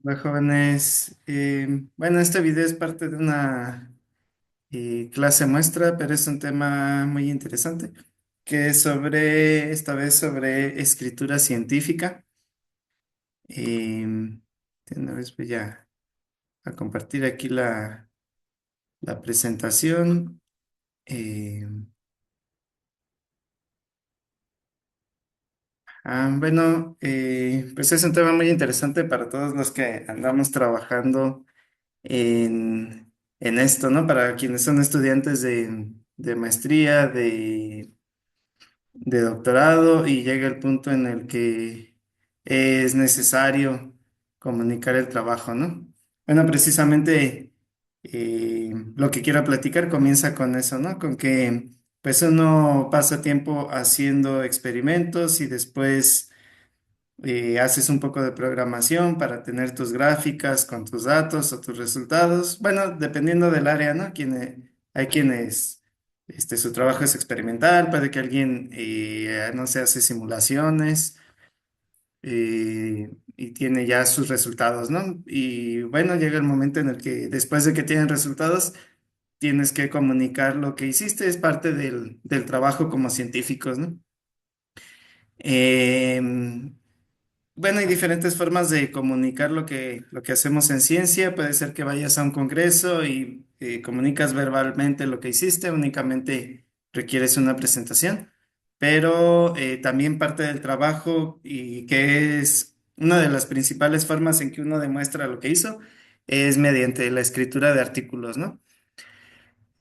Hola jóvenes. Bueno, este video es parte de una clase muestra, pero es un tema muy interesante, que es esta vez sobre escritura científica. De una vez voy a compartir aquí la presentación. Eh, bueno, pues es un tema muy interesante para todos los que andamos trabajando en esto, ¿no? Para quienes son estudiantes de maestría, de doctorado y llega el punto en el que es necesario comunicar el trabajo, ¿no? Bueno, precisamente lo que quiero platicar comienza con eso, ¿no? Con que pues uno pasa tiempo haciendo experimentos y después haces un poco de programación para tener tus gráficas con tus datos o tus resultados. Bueno, dependiendo del área, ¿no? Hay quienes, su trabajo es experimental, puede que alguien, no sé, hace simulaciones y tiene ya sus resultados, ¿no? Y bueno, llega el momento en el que después de que tienen resultados, tienes que comunicar lo que hiciste, es parte del trabajo como científicos, ¿no? Em, Bueno, hay diferentes formas de comunicar lo que hacemos en ciencia. Puede ser que vayas a un congreso y comunicas verbalmente lo que hiciste, únicamente requieres una presentación, pero también parte del trabajo y que es una de las principales formas en que uno demuestra lo que hizo es mediante la escritura de artículos, ¿no?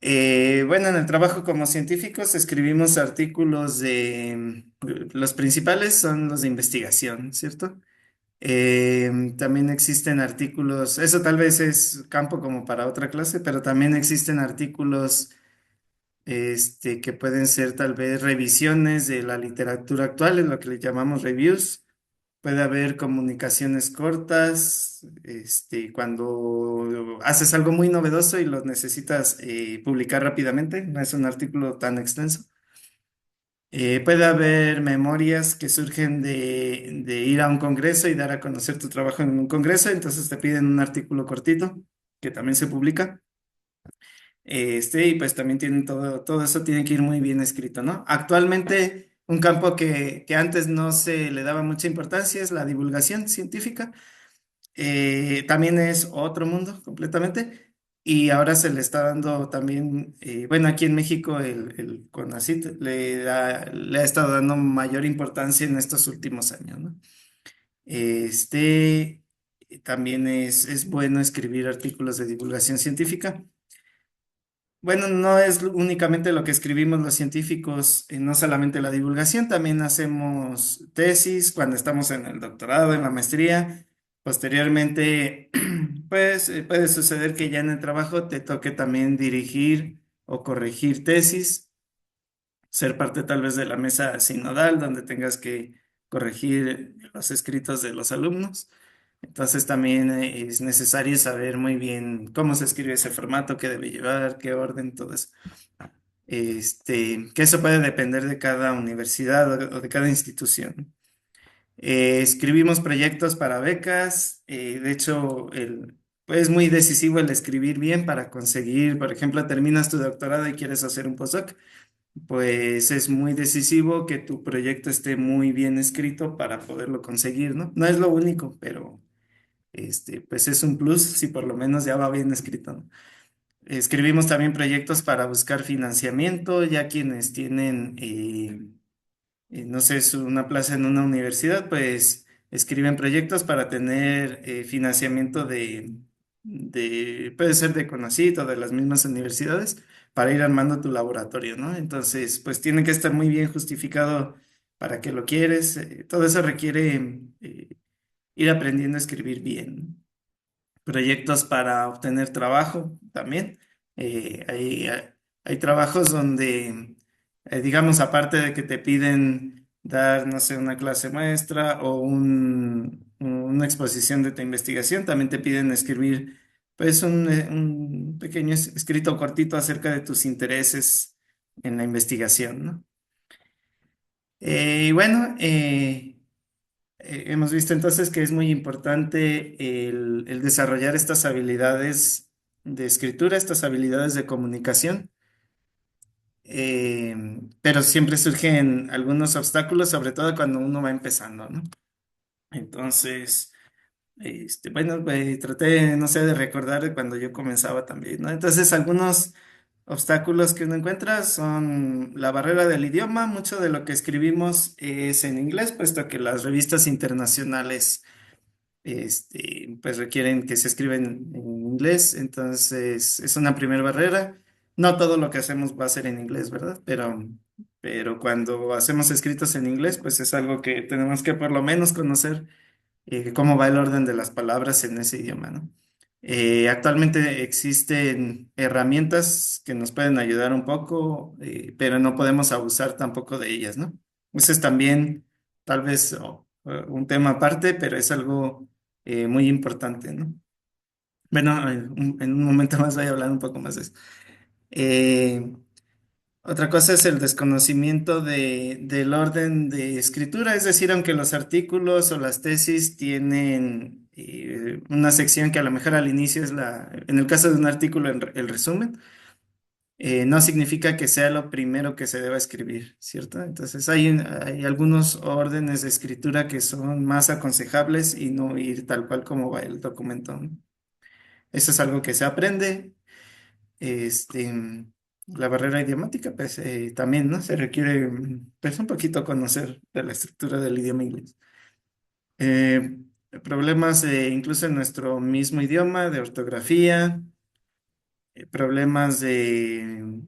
Bueno, en el trabajo como científicos escribimos artículos los principales son los de investigación, ¿cierto? También existen artículos, eso tal vez es campo como para otra clase, pero también existen artículos que pueden ser tal vez revisiones de la literatura actual, es lo que le llamamos reviews. Puede haber comunicaciones cortas, cuando haces algo muy novedoso y lo necesitas publicar rápidamente, no es un artículo tan extenso. Puede haber memorias que surgen de ir a un congreso y dar a conocer tu trabajo en un congreso, entonces te piden un artículo cortito que también se publica. Y pues también tienen todo eso tiene que ir muy bien escrito, ¿no? Actualmente, un campo que antes no se le daba mucha importancia es la divulgación científica. También es otro mundo completamente. Y ahora se le está dando también, bueno, aquí en México el CONACYT le ha estado dando mayor importancia en estos últimos años, ¿no? Este, También es bueno escribir artículos de divulgación científica. Bueno, no es únicamente lo que escribimos los científicos, no solamente la divulgación, también hacemos tesis cuando estamos en el doctorado, en la maestría. Posteriormente, pues puede suceder que ya en el trabajo te toque también dirigir o corregir tesis, ser parte tal vez de la mesa sinodal donde tengas que corregir los escritos de los alumnos. Entonces también es necesario saber muy bien cómo se escribe ese formato, qué debe llevar, qué orden, todo eso. Que eso puede depender de cada universidad o de cada institución. Escribimos proyectos para becas. De hecho, pues, es muy decisivo el escribir bien para conseguir, por ejemplo, terminas tu doctorado y quieres hacer un postdoc, pues es muy decisivo que tu proyecto esté muy bien escrito para poderlo conseguir, ¿no? No es lo único, pero pues es un plus si por lo menos ya va bien escrito, ¿no? Escribimos también proyectos para buscar financiamiento, ya quienes tienen, no sé, una plaza en una universidad, pues escriben proyectos para tener financiamiento puede ser de CONACYT o de las mismas universidades, para ir armando tu laboratorio, ¿no? Entonces, pues tiene que estar muy bien justificado para qué lo quieres. Todo eso requiere ir aprendiendo a escribir bien. Proyectos para obtener trabajo también. Hay trabajos donde, digamos, aparte de que te piden dar, no sé, una clase maestra o una exposición de tu investigación, también te piden escribir, pues, un pequeño escrito cortito acerca de tus intereses en la investigación, ¿no? Y bueno, hemos visto entonces que es muy importante el desarrollar estas habilidades de escritura, estas habilidades de comunicación, pero siempre surgen algunos obstáculos, sobre todo cuando uno va empezando, ¿no? Entonces, bueno, traté, no sé, de recordar de cuando yo comenzaba también, ¿no? Entonces, algunos obstáculos que uno encuentra son la barrera del idioma. Mucho de lo que escribimos es en inglés, puesto que las revistas internacionales, pues requieren que se escriba en inglés. Entonces, es una primera barrera. No todo lo que hacemos va a ser en inglés, ¿verdad? Pero cuando hacemos escritos en inglés, pues es algo que tenemos que por lo menos conocer cómo va el orden de las palabras en ese idioma, ¿no? Actualmente existen herramientas que nos pueden ayudar un poco, pero no podemos abusar tampoco de ellas, ¿no? Ese es también tal vez un tema aparte, pero es algo muy importante, ¿no? Bueno, en un momento más voy a hablar un poco más de eso. Eh, Otra cosa es el desconocimiento del orden de escritura, es decir, aunque los artículos o las tesis tienen una sección que a lo mejor al inicio es en el caso de un artículo, el resumen, no significa que sea lo primero que se deba escribir, ¿cierto? Entonces hay algunos órdenes de escritura que son más aconsejables y no ir tal cual como va el documento, ¿no? Eso es algo que se aprende. Este, la barrera idiomática, pues también, ¿no? Se requiere, pues, un poquito conocer de la estructura del idioma inglés. Eh, Problemas incluso en nuestro mismo idioma, de ortografía, problemas de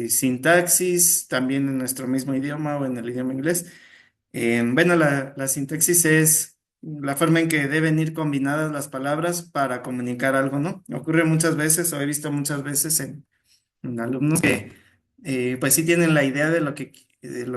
sintaxis, también en nuestro mismo idioma o en el idioma inglés. Bueno, la sintaxis es la forma en que deben ir combinadas las palabras para comunicar algo, ¿no? Ocurre muchas veces, o he visto muchas veces en alumnos que pues sí tienen la idea de lo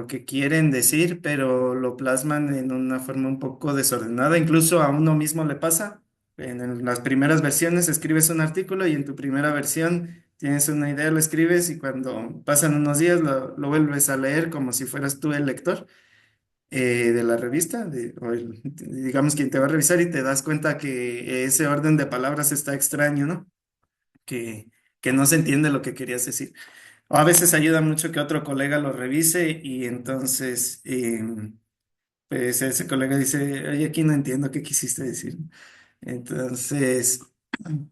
que quieren decir, pero lo plasman en una forma un poco desordenada. Incluso a uno mismo le pasa. Las primeras versiones escribes un artículo y en tu primera versión tienes una idea, lo escribes y cuando pasan unos días lo vuelves a leer como si fueras tú el lector de la revista, digamos quien te va a revisar y te das cuenta que ese orden de palabras está extraño, ¿no? Que, que no se entiende lo que querías decir. O a veces ayuda mucho que otro colega lo revise y entonces pues ese colega dice, oye, aquí no entiendo qué quisiste decir. Entonces,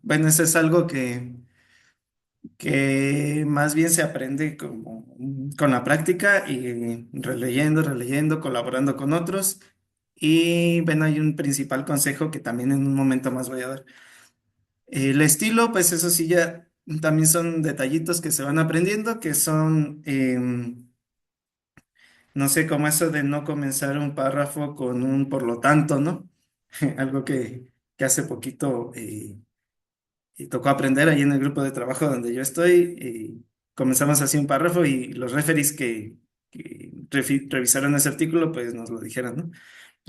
bueno, eso es algo que más bien se aprende con la práctica y releyendo, releyendo, colaborando con otros. Y bueno, hay un principal consejo que también en un momento más voy a dar. El estilo, pues eso sí, ya también son detallitos que se van aprendiendo, que son, no sé, como eso de no comenzar un párrafo con un por lo tanto, ¿no? Algo que hace poquito y tocó aprender ahí en el grupo de trabajo donde yo estoy. Comenzamos así un párrafo y los referees que revisaron ese artículo, pues nos lo dijeron, ¿no?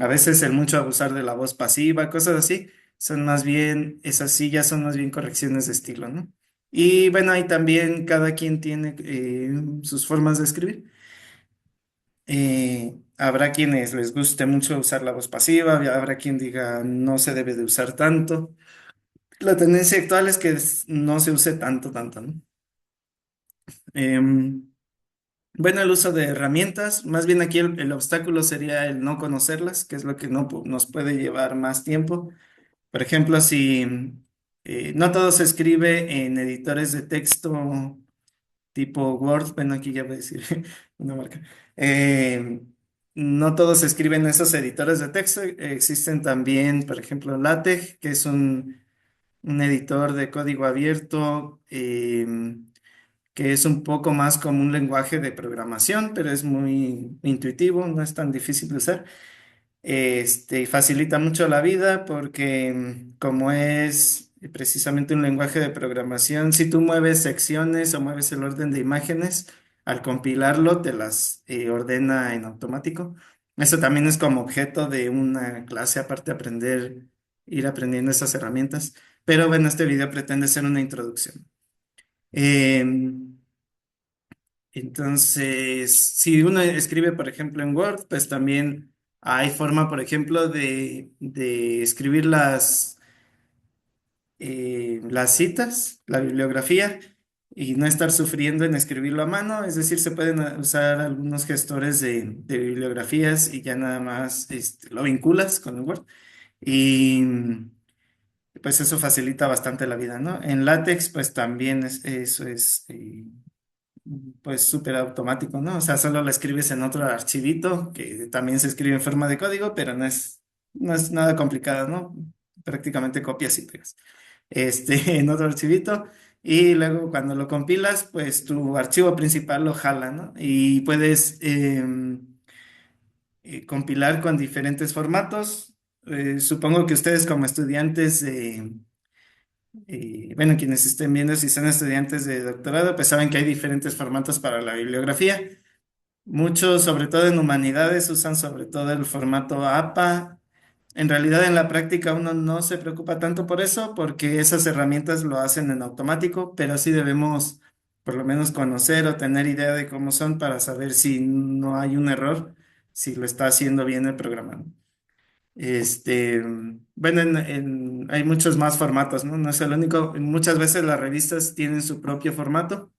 A veces el mucho abusar de la voz pasiva, cosas así, son más bien, esas sí ya son más bien correcciones de estilo, ¿no? Y bueno, ahí también cada quien tiene sus formas de escribir. Habrá quienes les guste mucho usar la voz pasiva, habrá quien diga no se debe de usar tanto. La tendencia actual es que no se use tanto, tanto, ¿no? Em, bueno, el uso de herramientas, más bien aquí el obstáculo sería el no conocerlas, que es lo que no, nos puede llevar más tiempo. Por ejemplo, si no todo se escribe en editores de texto tipo Word, bueno, aquí ya voy a decir una marca. Eh, no todo se escribe en esos editores de texto, existen también, por ejemplo, LaTeX, que es un editor de código abierto, que es un poco más como un lenguaje de programación, pero es muy intuitivo, no es tan difícil de usar. Facilita mucho la vida porque como es precisamente un lenguaje de programación, si tú mueves secciones o mueves el orden de imágenes, al compilarlo te las ordena en automático. Eso también es como objeto de una clase aparte aprender, ir aprendiendo esas herramientas. Pero bueno, este video pretende ser una introducción. Em, entonces, si uno escribe, por ejemplo, en Word, pues también Hay forma, por ejemplo, de escribir las citas, la bibliografía, y no estar sufriendo en escribirlo a mano. Es decir, se pueden usar algunos gestores de bibliografías y ya nada más lo vinculas con el Word. Y pues eso facilita bastante la vida, ¿no? En LaTeX, pues también eso es pues súper automático, ¿no? O sea, solo lo escribes en otro archivito que también se escribe en forma de código, pero no es nada complicado, ¿no? Prácticamente copias y pegas. En otro archivito. Y luego cuando lo compilas, pues tu archivo principal lo jala, ¿no? Y puedes compilar con diferentes formatos. Supongo que ustedes como estudiantes bueno, quienes estén viendo, si son estudiantes de doctorado, pues saben que hay diferentes formatos para la bibliografía. Muchos, sobre todo en humanidades, usan sobre todo el formato APA. En realidad, en la práctica uno no se preocupa tanto por eso, porque esas herramientas lo hacen en automático, pero sí debemos por lo menos conocer o tener idea de cómo son para saber si no hay un error, si lo está haciendo bien el programa. Bueno, hay muchos más formatos, ¿no? No es el único. Muchas veces las revistas tienen su propio formato.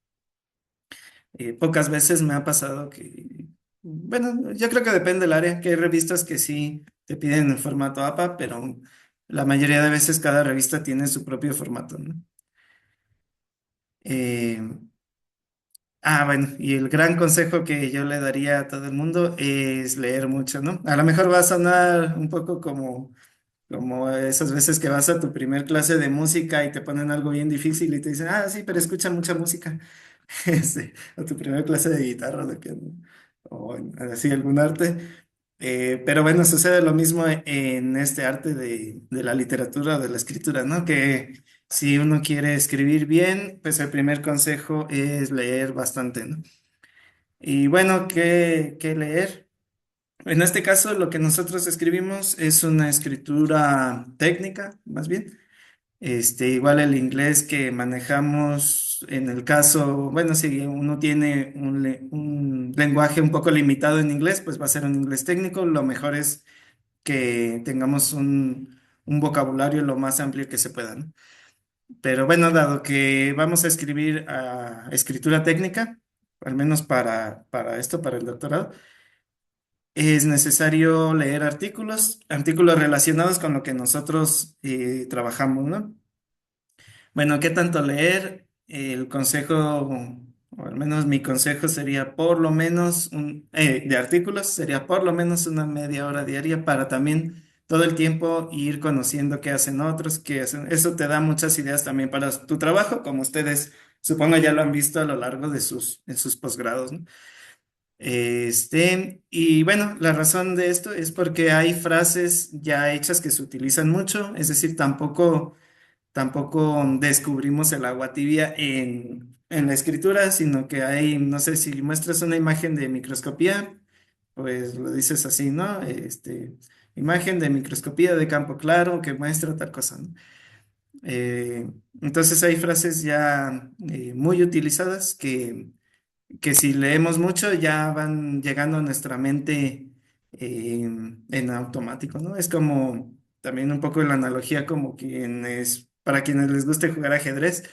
Pocas veces me ha pasado que, bueno, yo creo que depende del área, que hay revistas que sí te piden el formato APA, pero la mayoría de veces cada revista tiene su propio formato, ¿no? Eh, bueno, y el gran consejo que yo le daría a todo el mundo es leer mucho, ¿no? A lo mejor va a sonar un poco como esas veces que vas a tu primer clase de música y te ponen algo bien difícil y te dicen, sí, pero escucha mucha música. O tu primer clase de guitarra, de piano, o así algún arte. Pero bueno, sucede lo mismo en este arte de la literatura o de la escritura, ¿no? Que si uno quiere escribir bien, pues el primer consejo es leer bastante, ¿no? Y bueno, ¿qué leer? En este caso, lo que nosotros escribimos es una escritura técnica, más bien. Igual el inglés que manejamos en el caso, bueno, si uno tiene un lenguaje un poco limitado en inglés, pues va a ser un inglés técnico. Lo mejor es que tengamos un vocabulario lo más amplio que se pueda, ¿no? Pero bueno, dado que vamos a escribir a escritura técnica, al menos para esto, para el doctorado, es necesario leer artículos relacionados con lo que nosotros trabajamos, ¿no? Bueno, ¿qué tanto leer? El consejo, o al menos mi consejo sería por lo menos de artículos, sería por lo menos una media hora diaria para también todo el tiempo ir conociendo qué hacen otros, qué hacen. Eso te da muchas ideas también para tu trabajo, como ustedes supongo ya lo han visto a lo largo en sus posgrados, ¿no? Y bueno, la razón de esto es porque hay frases ya hechas que se utilizan mucho, es decir, tampoco descubrimos el agua tibia en la escritura, sino que hay, no sé, si muestras una imagen de microscopía, pues lo dices así, ¿no? Imagen de microscopía de campo claro que muestra tal cosa, ¿no? Entonces hay frases ya muy utilizadas que si leemos mucho ya van llegando a nuestra mente en automático, ¿no? Es como también un poco la analogía como para quienes les guste jugar ajedrez,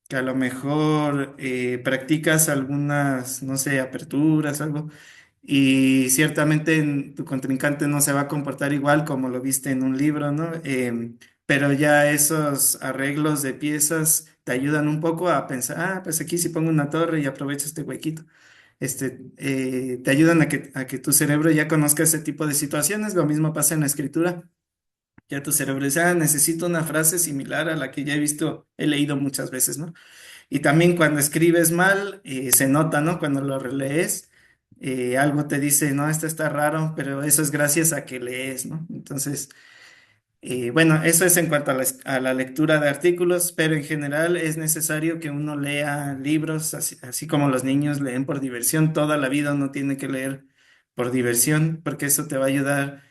que a lo mejor practicas algunas, no sé, aperturas, algo, y ciertamente tu contrincante no se va a comportar igual como lo viste en un libro, ¿no? Pero ya esos arreglos de piezas te ayudan un poco a pensar, pues aquí si pongo una torre y aprovecho este huequito. Te ayudan a que tu cerebro ya conozca ese tipo de situaciones. Lo mismo pasa en la escritura. Ya tu cerebro dice, necesito una frase similar a la que ya he leído muchas veces, ¿no? Y también cuando escribes mal, se nota, ¿no? Cuando lo relees, algo te dice, no, esto está raro, pero eso es gracias a que lees, ¿no? Entonces, bueno, eso es en cuanto a la lectura de artículos, pero en general es necesario que uno lea libros, así como los niños leen por diversión. Toda la vida uno tiene que leer por diversión, porque eso te va a ayudar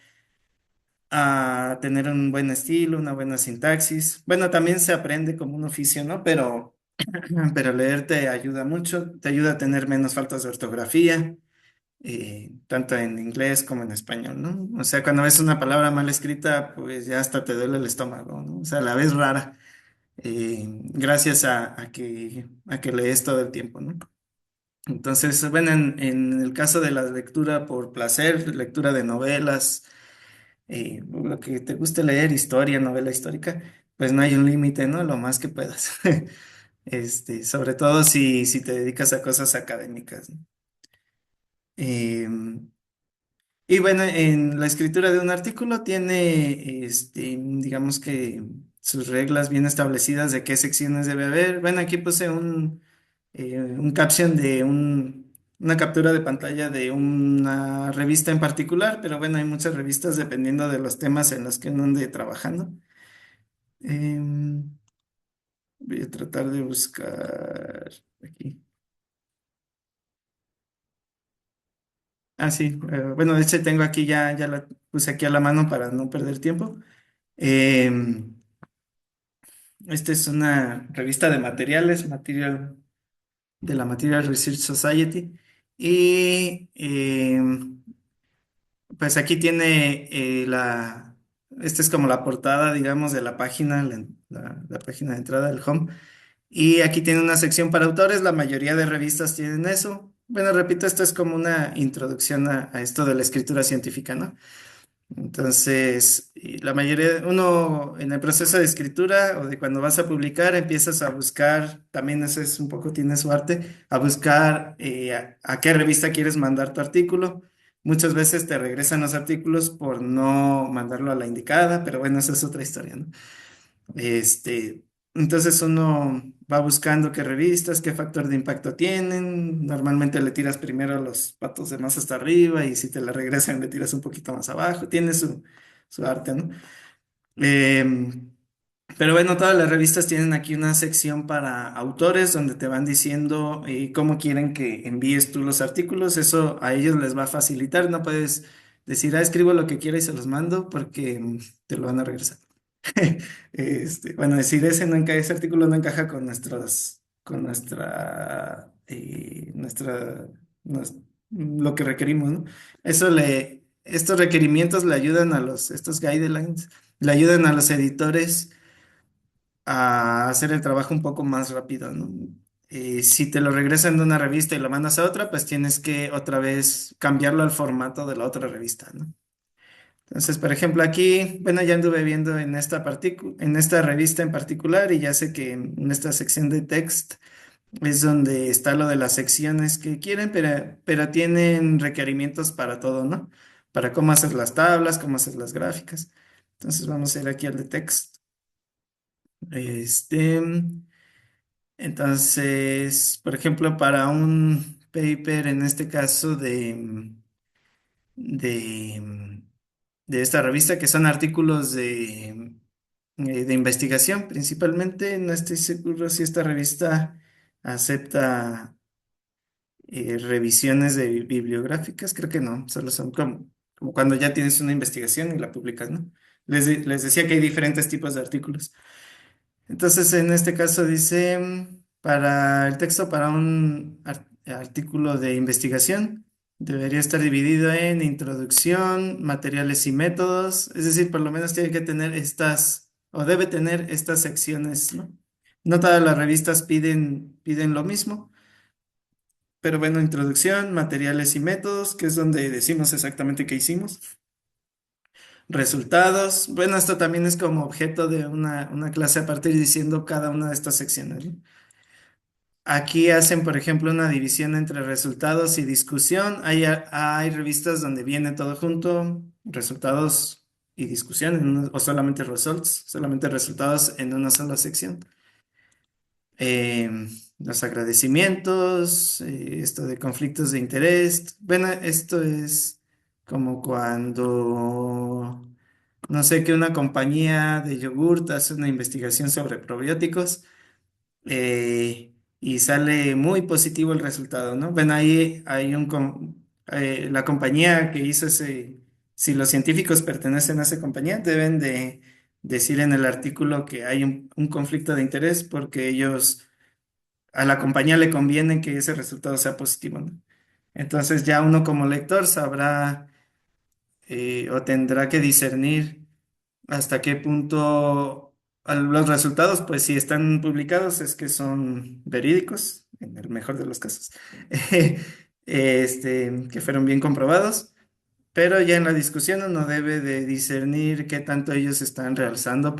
a tener un buen estilo, una buena sintaxis. Bueno, también se aprende como un oficio, ¿no? Pero leer te ayuda mucho, te ayuda a tener menos faltas de ortografía. tanto en inglés como en español, ¿no? O sea, cuando ves una palabra mal escrita, pues ya hasta te duele el estómago, ¿no? O sea, la ves rara, gracias a que lees todo el tiempo, ¿no? Entonces, bueno, en el caso de la lectura por placer, lectura de novelas, lo que te guste leer, historia, novela histórica, pues no hay un límite, ¿no? Lo más que puedas. Sobre todo si te dedicas a cosas académicas, ¿no? Em, y bueno, en la escritura de un artículo tiene, digamos que sus reglas bien establecidas de qué secciones debe haber. Bueno, aquí puse un caption de una captura de pantalla de una revista en particular, pero bueno, hay muchas revistas dependiendo de los temas en los que uno ande trabajando. Em, Voy a tratar de buscar aquí. Ah, sí, bueno, de hecho tengo aquí ya la puse aquí a la mano para no perder tiempo. Em, Esta es una revista de materiales, de la Material Research Society. Y pues aquí tiene esta es como la portada, digamos, de la página, la página de entrada del home. Y aquí tiene una sección para autores, la mayoría de revistas tienen eso. Bueno, repito, esto es como una introducción a esto de la escritura científica, ¿no? Entonces, y la mayoría, uno en el proceso de escritura o de cuando vas a publicar, empiezas a buscar, también eso es un poco, tiene su arte, a buscar a qué revista quieres mandar tu artículo. Muchas veces te regresan los artículos por no mandarlo a la indicada, pero bueno, esa es otra historia, ¿no? Este, entonces uno va buscando qué revistas, qué factor de impacto tienen. Normalmente le tiras primero los patos de más hasta arriba y si te la regresan le tiras un poquito más abajo. Tiene su arte, ¿no? Em, pero bueno, todas las revistas tienen aquí una sección para autores donde te van diciendo cómo quieren que envíes tú los artículos. Eso a ellos les va a facilitar. No puedes decir, escribo lo que quiera y se los mando porque te lo van a regresar. Bueno, decir ese artículo no encaja con lo que requerimos, ¿no? Estos requerimientos le ayudan estos guidelines, le ayudan a los editores a hacer el trabajo un poco más rápido, ¿no? Si te lo regresan de una revista y lo mandas a otra, pues tienes que otra vez cambiarlo al formato de la otra revista, ¿no? Entonces, por ejemplo, aquí, bueno, ya anduve viendo en esta revista en particular y ya sé que en esta sección de text es donde está lo de las secciones que quieren, pero tienen requerimientos para todo, ¿no? Para cómo hacer las tablas, cómo hacer las gráficas. Entonces, vamos a ir aquí al de text. Este, entonces, por ejemplo, para un paper, en este caso de, de esta revista, que son artículos de investigación principalmente. No estoy seguro si esta revista acepta revisiones bibliográficas, creo que no, solo son como cuando ya tienes una investigación y la publicas, ¿no? Les decía que hay diferentes tipos de artículos. Entonces, en este caso dice, para el texto para un artículo de investigación, debería estar dividido en introducción, materiales y métodos, es decir, por lo menos tiene que tener o debe tener estas secciones, ¿no? No todas las revistas piden lo mismo, pero bueno, introducción, materiales y métodos, que es donde decimos exactamente qué hicimos. Resultados, bueno, esto también es como objeto de una clase aparte diciendo cada una de estas secciones, ¿no? Aquí hacen, por ejemplo, una división entre resultados y discusión. Hay revistas donde viene todo junto, resultados y discusión, o solamente results, solamente resultados en una sola sección. Eh, los agradecimientos, esto de conflictos de interés. Bueno, esto es como cuando, no sé, que una compañía de yogurt hace una investigación sobre probióticos y sale muy positivo el resultado, ¿no? Bueno, ahí hay la compañía que hizo si los científicos pertenecen a esa compañía, deben de decir en el artículo que hay un conflicto de interés porque a la compañía le conviene que ese resultado sea positivo, ¿no? Entonces ya uno como lector sabrá o tendrá que discernir hasta qué punto los resultados, pues si están publicados es que son verídicos, en el mejor de los casos, que fueron bien comprobados, pero ya en la discusión uno debe de discernir qué tanto ellos están realzando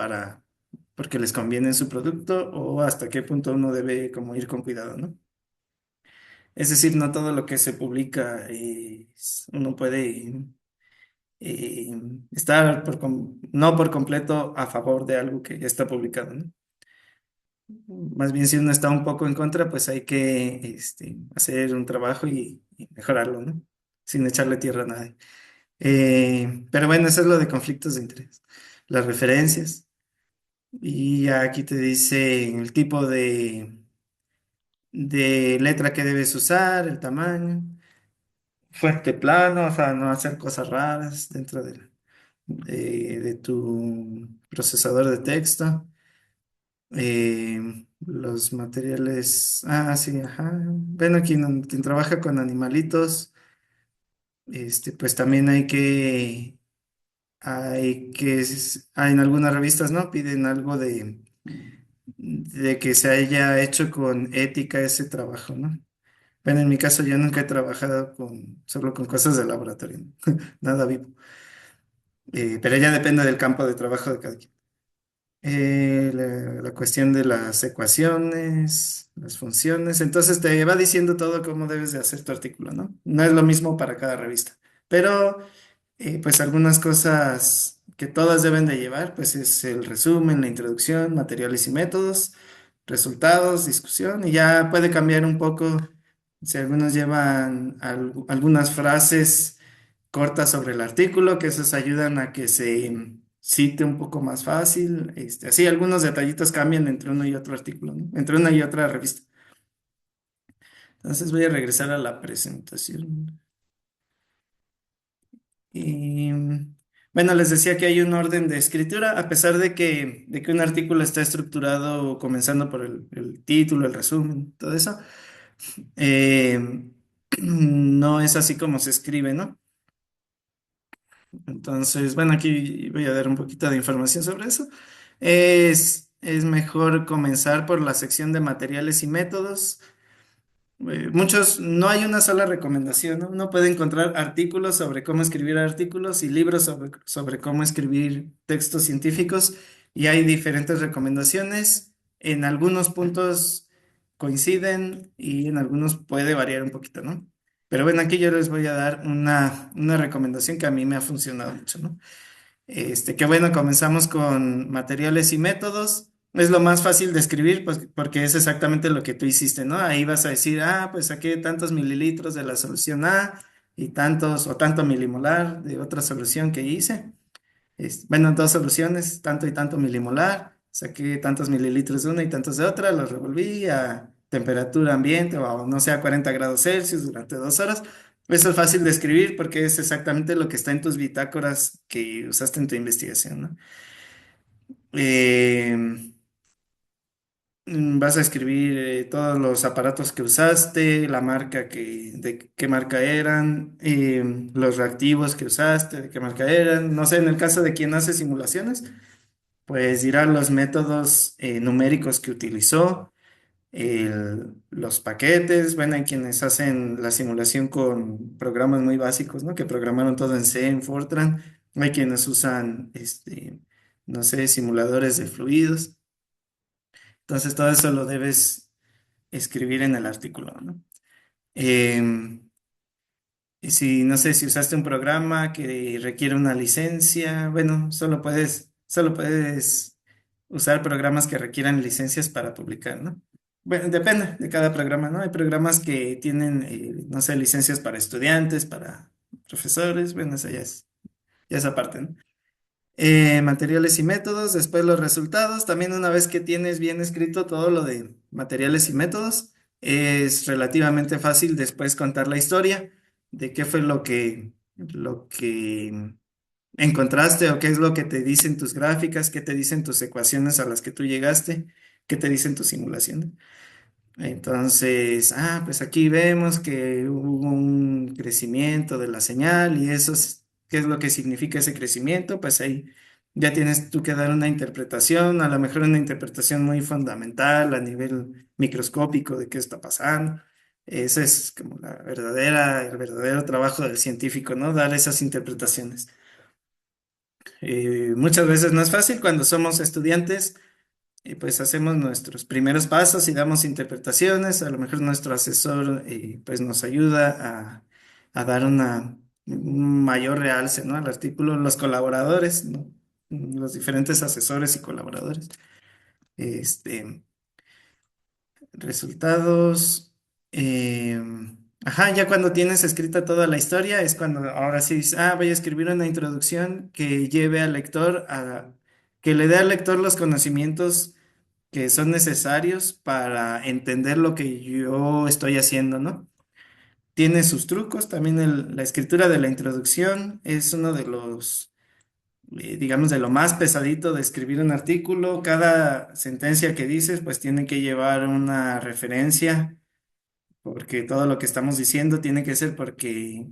porque les conviene su producto o hasta qué punto uno debe como ir con cuidado, ¿no? Es decir, no todo lo que se publica uno puede eh, estar no por completo a favor de algo que ya está publicado, ¿no? Más bien si uno está un poco en contra, pues hay que hacer un trabajo y mejorarlo, ¿no? Sin echarle tierra a nadie. Pero bueno, eso es lo de conflictos de interés. Las referencias. Y ya aquí te dice el tipo de letra que debes usar, el tamaño. Fuerte plano, o sea, no hacer cosas raras dentro de tu procesador de texto. Los materiales, sí, ajá. Bueno, quien trabaja con animalitos, pues también en algunas revistas, ¿no? Piden algo de que se haya hecho con ética ese trabajo, ¿no? Bueno, en mi caso yo nunca he trabajado solo con cosas de laboratorio, ¿no? Nada vivo. Pero ya depende del campo de trabajo de cada quien. La cuestión de las ecuaciones, las funciones, entonces te va diciendo todo cómo debes de hacer tu artículo, ¿no? No es lo mismo para cada revista, pero pues algunas cosas que todas deben de llevar, pues es el resumen, la introducción, materiales y métodos, resultados, discusión, y ya puede cambiar un poco si algunos llevan algunas frases cortas sobre el artículo, que esos ayudan a que se cite un poco más fácil. Así algunos detallitos cambian entre uno y otro artículo, ¿no? Entre una y otra revista. Entonces voy a regresar a la presentación. Y bueno, les decía que hay un orden de escritura, a pesar de que un artículo está estructurado comenzando por el título, el resumen, todo eso. eh, no es así como se escribe, ¿no? Entonces, bueno, aquí voy a dar un poquito de información sobre eso. Es mejor comenzar por la sección de materiales y métodos. No hay una sola recomendación, ¿no? Uno puede encontrar artículos sobre cómo escribir artículos y libros sobre cómo escribir textos científicos y hay diferentes recomendaciones. En algunos puntos coinciden y en algunos puede variar un poquito, ¿no? Pero bueno, aquí yo les voy a dar una recomendación que a mí me ha funcionado mucho, ¿no? Qué bueno, comenzamos con materiales y métodos. Es lo más fácil de escribir, pues, porque es exactamente lo que tú hiciste, ¿no? Ahí vas a decir, pues saqué tantos mililitros de la solución A y tantos o tanto milimolar de otra solución que hice. Bueno, dos soluciones, tanto y tanto milimolar. Saqué tantos mililitros de una y tantos de otra, los revolví a temperatura ambiente o no sé, a 40 grados Celsius durante 2 horas. Eso es fácil de escribir porque es exactamente lo que está en tus bitácoras que usaste en tu investigación, ¿no? Eh, Vas a escribir todos los aparatos que usaste, la marca de qué marca eran, los reactivos que usaste, de qué marca eran. No sé, en el caso de quien hace simulaciones, pues dirá los métodos numéricos que utilizó, los paquetes. Bueno, hay quienes hacen la simulación con programas muy básicos, ¿no? Que programaron todo en C, en Fortran. Hay quienes usan, no sé, simuladores de fluidos. Entonces, todo eso lo debes escribir en el artículo, ¿no? Y si, no sé, si usaste un programa que requiere una licencia, bueno, solo puedes usar programas que requieran licencias para publicar, ¿no? Bueno, depende de cada programa, ¿no? Hay programas que tienen, no sé, licencias para estudiantes, para profesores, bueno, eso ya es aparte, ¿no? Materiales y métodos, después los resultados. También una vez que tienes bien escrito todo lo de materiales y métodos, es relativamente fácil después contar la historia de qué fue lo que encontraste o qué es lo que te dicen tus gráficas, qué te dicen tus ecuaciones a las que tú llegaste, qué te dicen tus simulaciones. Entonces, pues aquí vemos que hubo un crecimiento de la señal y eso es, ¿qué es lo que significa ese crecimiento? Pues ahí ya tienes tú que dar una interpretación, a lo mejor una interpretación muy fundamental a nivel microscópico de qué está pasando. Ese es como el verdadero trabajo del científico, ¿no? Dar esas interpretaciones. Muchas veces no es fácil cuando somos estudiantes y pues hacemos nuestros primeros pasos y damos interpretaciones. A lo mejor nuestro asesor pues nos ayuda a dar un mayor realce, ¿no? Al artículo, los colaboradores, ¿no? Los diferentes asesores y colaboradores. Este, resultados. eh, ya cuando tienes escrita toda la historia es cuando ahora sí dices, voy a escribir una introducción que lleve al lector que le dé al lector los conocimientos que son necesarios para entender lo que yo estoy haciendo, ¿no? Tiene sus trucos, también la escritura de la introducción es uno de los, digamos, de lo más pesadito de escribir un artículo. Cada sentencia que dices, pues tiene que llevar una referencia, porque todo lo que estamos diciendo tiene que ser porque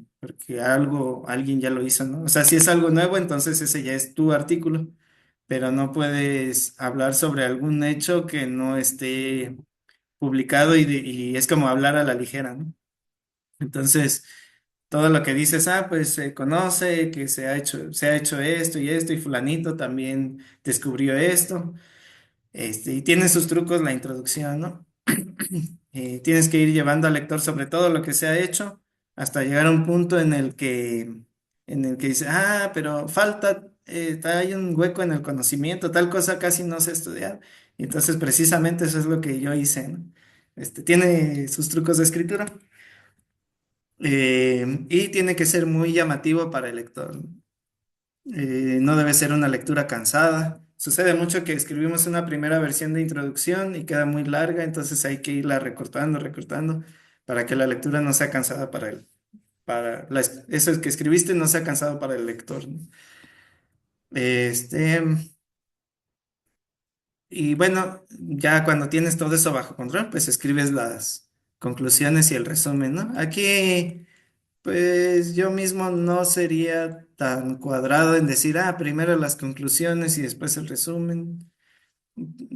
alguien ya lo hizo, ¿no? O sea, si es algo nuevo, entonces ese ya es tu artículo, pero no puedes hablar sobre algún hecho que no esté publicado y es como hablar a la ligera, ¿no? Entonces, todo lo que dices, pues se conoce que se ha hecho esto y fulanito también descubrió esto, y tiene sus trucos la introducción, ¿no? Tienes que ir llevando al lector sobre todo lo que se ha hecho hasta llegar a un punto en el que dice, pero falta, hay un hueco en el conocimiento, tal cosa casi no se ha estudiado. Y entonces precisamente eso es lo que yo hice, ¿no? Tiene sus trucos de escritura, y tiene que ser muy llamativo para el lector. No debe ser una lectura cansada. Sucede mucho que escribimos una primera versión de introducción y queda muy larga, entonces hay que irla recortando, recortando, para que la lectura no sea cansada eso que escribiste no sea cansado para el lector, ¿no? Este, y bueno, ya cuando tienes todo eso bajo control, pues escribes las conclusiones y el resumen, ¿no? Aquí, pues yo mismo no sería tan cuadrado en decir, primero las conclusiones y después el resumen.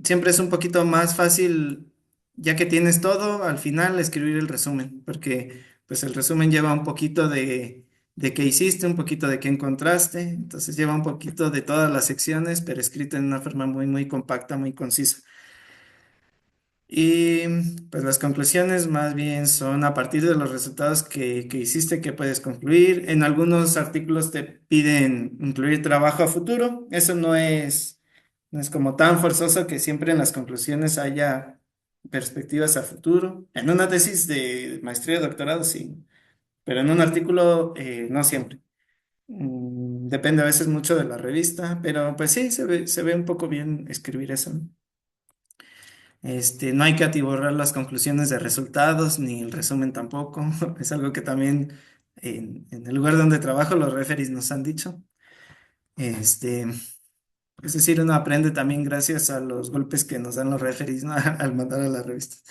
Siempre es un poquito más fácil, ya que tienes todo, al final escribir el resumen, porque pues el resumen lleva un poquito de qué hiciste, un poquito de qué encontraste, entonces lleva un poquito de todas las secciones, pero escrito en una forma muy, muy compacta, muy concisa. Y pues las conclusiones más bien son a partir de los resultados que hiciste que puedes concluir. En algunos artículos te piden incluir trabajo a futuro. Eso no es como tan forzoso que siempre en las conclusiones haya perspectivas a futuro. En una tesis de maestría o doctorado sí, pero en un artículo no siempre. Depende a veces mucho de la revista, pero pues sí, se ve un poco bien escribir eso, ¿no? No hay que atiborrar las conclusiones de resultados, ni el resumen tampoco. Es algo que también en el lugar donde trabajo los referees nos han dicho. Este, es decir, uno aprende también gracias a los golpes que nos dan los referees, ¿no? Al mandar a las revistas.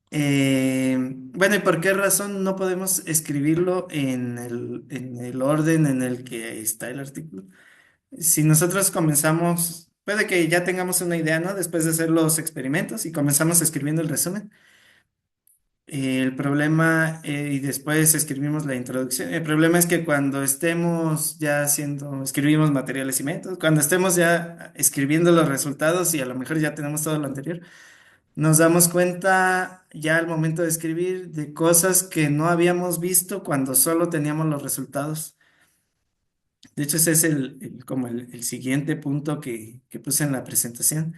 Bueno, ¿y por qué razón no podemos escribirlo en el orden en el que está el artículo? Si nosotros comenzamos, puede que ya tengamos una idea, ¿no? Después de hacer los experimentos y comenzamos escribiendo el resumen. El problema, y después escribimos la introducción. El problema es que cuando estemos ya escribimos materiales y métodos, cuando estemos ya escribiendo los resultados y a lo mejor ya tenemos todo lo anterior, nos damos cuenta ya al momento de escribir de cosas que no habíamos visto cuando solo teníamos los resultados. De hecho, ese es como el siguiente punto que puse en la presentación,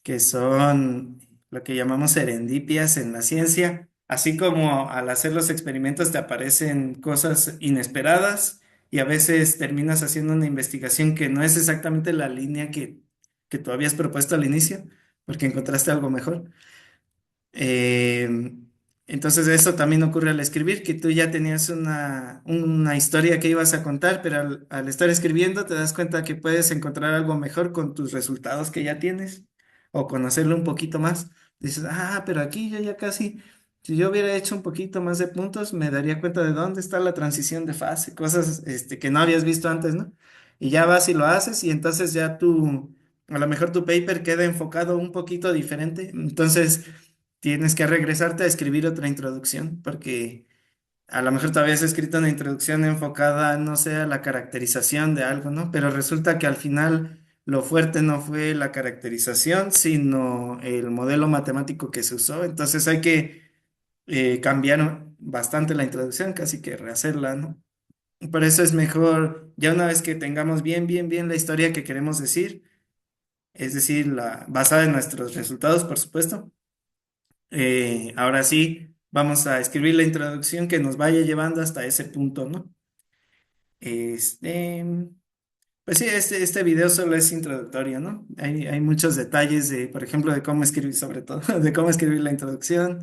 que son lo que llamamos serendipias en la ciencia. Así como al hacer los experimentos te aparecen cosas inesperadas y a veces terminas haciendo una investigación que no es exactamente la línea que tú habías propuesto al inicio, porque encontraste algo mejor. Eh, entonces eso también ocurre al escribir, que tú ya tenías una historia que ibas a contar, pero al estar escribiendo te das cuenta que puedes encontrar algo mejor con tus resultados que ya tienes o conocerlo un poquito más. dices, ah, pero aquí yo ya casi, si yo hubiera hecho un poquito más de puntos, me daría cuenta de dónde está la transición de fase, cosas que no habías visto antes, ¿no? Y ya vas y lo haces y entonces ya a lo mejor tu paper queda enfocado un poquito diferente, entonces tienes que regresarte a escribir otra introducción, porque a lo mejor todavía has escrito una introducción enfocada, no sé, a la caracterización de algo, ¿no? Pero resulta que al final lo fuerte no fue la caracterización, sino el modelo matemático que se usó. Entonces hay que cambiar bastante la introducción, casi que rehacerla, ¿no? Por eso es mejor, ya una vez que tengamos bien la historia que queremos decir, es decir, basada en nuestros resultados, por supuesto. Ahora sí, vamos a escribir la introducción que nos vaya llevando hasta ese punto, ¿no? Este, pues sí, este video solo es introductorio, ¿no? Hay muchos detalles de, por ejemplo, de cómo escribir, sobre todo, de cómo escribir la introducción.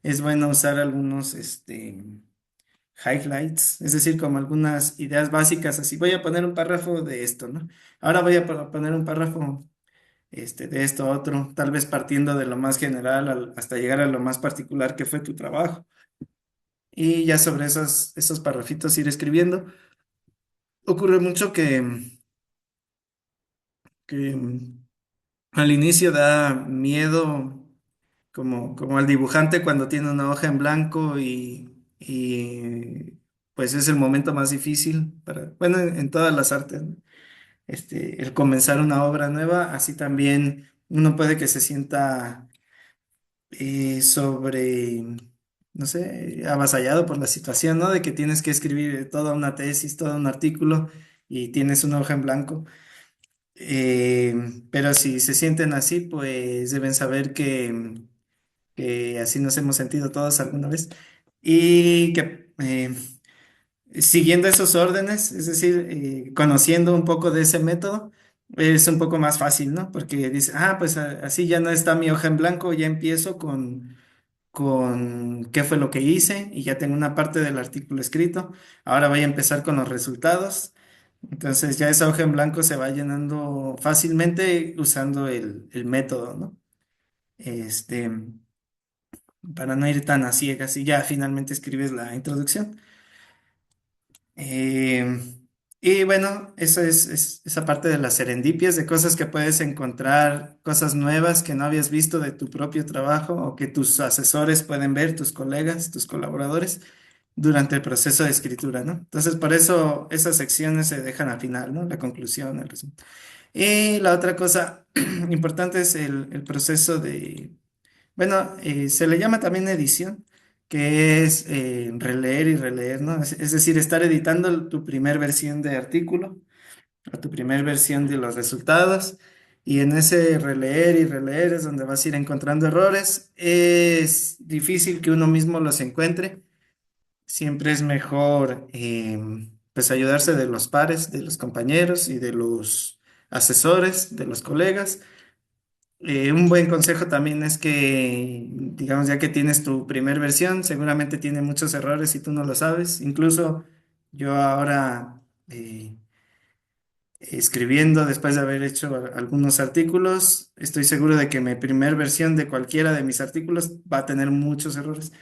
Es bueno usar algunos, highlights, es decir, como algunas ideas básicas, así. Voy a poner un párrafo de esto, ¿no? Ahora voy a poner un párrafo, de esto a otro, tal vez partiendo de lo más general hasta llegar a lo más particular que fue tu trabajo. Y ya sobre esos párrafitos ir escribiendo. Ocurre mucho que al inicio da miedo, como al dibujante cuando tiene una hoja en blanco y pues es el momento más difícil para, bueno, en todas las artes, ¿no? El comenzar una obra nueva, así también uno puede que se sienta no sé, avasallado por la situación, ¿no? De que tienes que escribir toda una tesis, todo un artículo y tienes una hoja en blanco. Pero si se sienten así, pues deben saber que así nos hemos sentido todos alguna vez y que siguiendo esos órdenes, es decir, conociendo un poco de ese método, es un poco más fácil, ¿no? Porque dice, ah, pues así ya no está mi hoja en blanco, ya empiezo con qué fue lo que hice y ya tengo una parte del artículo escrito. Ahora voy a empezar con los resultados. Entonces ya esa hoja en blanco se va llenando fácilmente usando el método, ¿no? Este, para no ir tan a ciegas y ya finalmente escribes la introducción. Eh, y bueno, eso es esa parte de las serendipias, de cosas que puedes encontrar, cosas nuevas que no habías visto de tu propio trabajo o que tus asesores pueden ver, tus colegas, tus colaboradores, durante el proceso de escritura, ¿no? Entonces, por eso esas secciones se dejan al final, ¿no? La conclusión, el resumen. Y la otra cosa importante es el proceso bueno, se le llama también edición, que es releer y releer, ¿no? Es decir, estar editando tu primer versión de artículo o tu primer versión de los resultados. Y en ese releer y releer es donde vas a ir encontrando errores. Es difícil que uno mismo los encuentre. Siempre es mejor, pues, ayudarse de los pares, de los compañeros y de los asesores, de los colegas. Un buen consejo también es que, digamos, ya que tienes tu primer versión, seguramente tiene muchos errores y tú no lo sabes. Incluso yo ahora, escribiendo, después de haber hecho algunos artículos, estoy seguro de que mi primer versión de cualquiera de mis artículos va a tener muchos errores.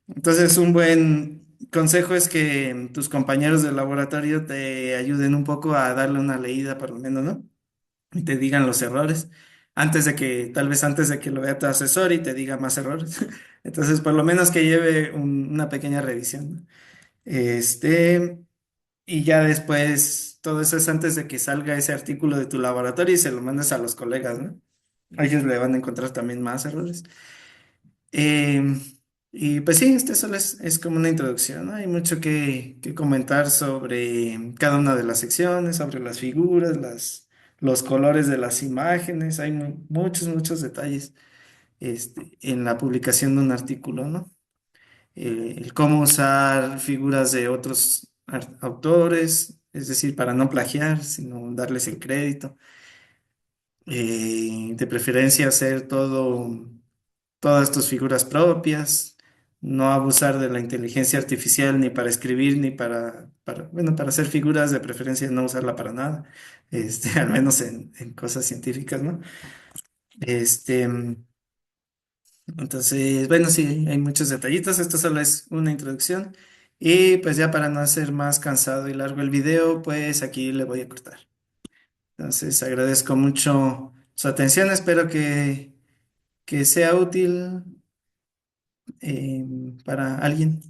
Entonces, un buen consejo es que tus compañeros del laboratorio te ayuden un poco a darle una leída, por lo menos, ¿no? Y te digan los errores, tal vez antes de que lo vea tu asesor y te diga más errores. Entonces, por lo menos que lleve una pequeña revisión, ¿no? Este, y ya después, todo eso es antes de que salga ese artículo de tu laboratorio y se lo mandes a los colegas, ¿no? A ellos le van a encontrar también más errores. Eh, y pues sí, este solo es como una introducción, ¿no? Hay mucho que comentar sobre cada una de las secciones, sobre las figuras, los colores de las imágenes, hay muchos detalles, en la publicación de un artículo, ¿no? El cómo usar figuras de otros autores, es decir, para no plagiar, sino darles el crédito. De preferencia hacer todas tus figuras propias, no abusar de la inteligencia artificial ni para escribir ni bueno, para hacer figuras de preferencia no usarla para nada, al menos en cosas científicas, ¿no? Este, Entonces, bueno, sí, hay muchos detallitos. Esto solo es una introducción. Y pues ya para no hacer más cansado y largo el video, pues aquí le voy a cortar. Entonces, agradezco mucho su atención. Espero que sea útil para alguien.